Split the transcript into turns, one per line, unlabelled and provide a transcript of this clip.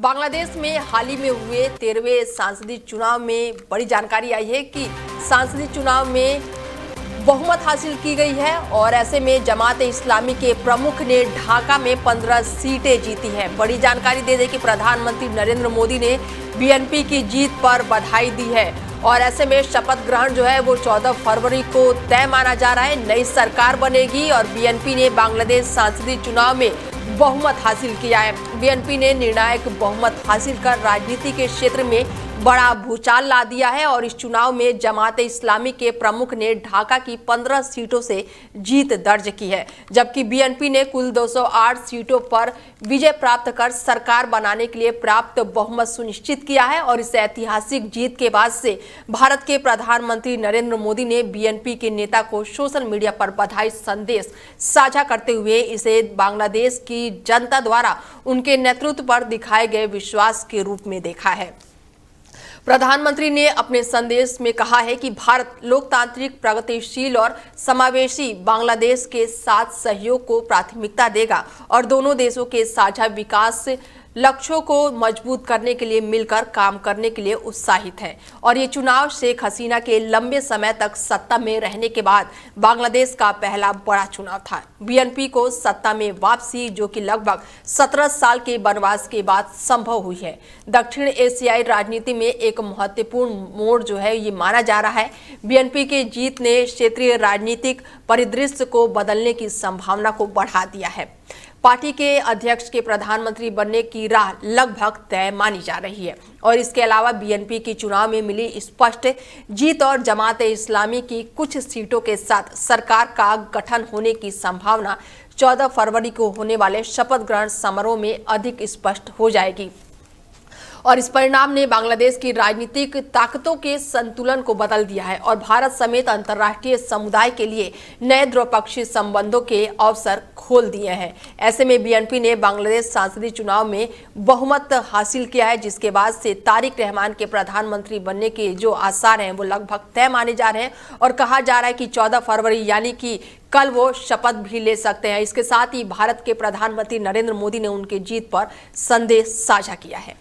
बांग्लादेश में हाल ही में हुए 13वें सांसदीय चुनाव में बड़ी जानकारी आई है कि सांसदीय चुनाव में बहुमत हासिल की गई है और ऐसे में जमात इस्लामी के प्रमुख ने ढाका में 15 सीटें जीती हैं। बड़ी जानकारी दे दें कि प्रधानमंत्री नरेंद्र मोदी ने बीएनपी की जीत पर बधाई दी है और ऐसे में शपथ ग्रहण जो है वो 14 फरवरी को तय माना जा रहा है। नई सरकार बनेगी और बीएनपी ने बांग्लादेश सांसदीय चुनाव में बहुमत हासिल किया है। बीएनपी ने निर्णायक बहुमत हासिल कर राजनीति के क्षेत्र में बड़ा भूचाल ला दिया है और इस चुनाव में जमात इस्लामी के प्रमुख ने ढाका की 15 सीटों से जीत दर्ज की है, जबकि बीएनपी ने कुल 208 सीटों पर विजय प्राप्त कर सरकार बनाने के लिए प्राप्त बहुमत सुनिश्चित किया है। और इस ऐतिहासिक जीत के बाद से भारत के प्रधानमंत्री नरेंद्र मोदी ने बीएनपी के नेता को सोशल मीडिया पर बधाई संदेश साझा करते हुए इसे बांग्लादेश की जनता द्वारा उनके नेतृत्व पर दिखाए गए विश्वास के रूप में देखा है। प्रधानमंत्री ने अपने संदेश में कहा है कि भारत लोकतांत्रिक, प्रगतिशील और समावेशी बांग्लादेश के साथ सहयोग को प्राथमिकता देगा और दोनों देशों के साझा विकास लक्ष्यों को मजबूत करने के लिए मिलकर काम करने के लिए उत्साहित है। और ये चुनाव शेख हसीना के लंबे समय तक सत्ता में रहने के बाद बांग्लादेश का पहला बड़ा चुनाव था। बीएनपी को सत्ता में वापसी जो कि लगभग 17 साल के वनवास के बाद संभव हुई है, दक्षिण एशियाई राजनीति में एक महत्वपूर्ण मोड़ जो है ये माना जा रहा है। बीएनपी की जीत ने क्षेत्रीय राजनीतिक परिदृश्य को बदलने की संभावना को बढ़ा दिया है। पार्टी के अध्यक्ष के प्रधानमंत्री बनने की राह लगभग तय मानी जा रही है और इसके अलावा बीएनपी की चुनाव में मिली स्पष्ट जीत और जमात इस्लामी की कुछ सीटों के साथ सरकार का गठन होने की संभावना 14 फरवरी को होने वाले शपथ ग्रहण समारोह में अधिक स्पष्ट हो जाएगी। और इस परिणाम ने बांग्लादेश की राजनीतिक ताकतों के संतुलन को बदल दिया है और भारत समेत अंतर्राष्ट्रीय समुदाय के लिए नए द्विपक्षीय संबंधों के अवसर खोल दिए हैं। ऐसे में बीएनपी ने बांग्लादेश सांसदीय चुनाव में बहुमत हासिल किया है, जिसके बाद से तारिक रहमान के प्रधानमंत्री बनने के जो आसार हैं वो लगभग तय माने जा रहे हैं और कहा जा रहा है कि 14 फरवरी यानी कि कल वो शपथ भी ले सकते हैं। इसके साथ ही भारत के प्रधानमंत्री नरेंद्र मोदी ने उनकी जीत पर संदेश साझा किया है।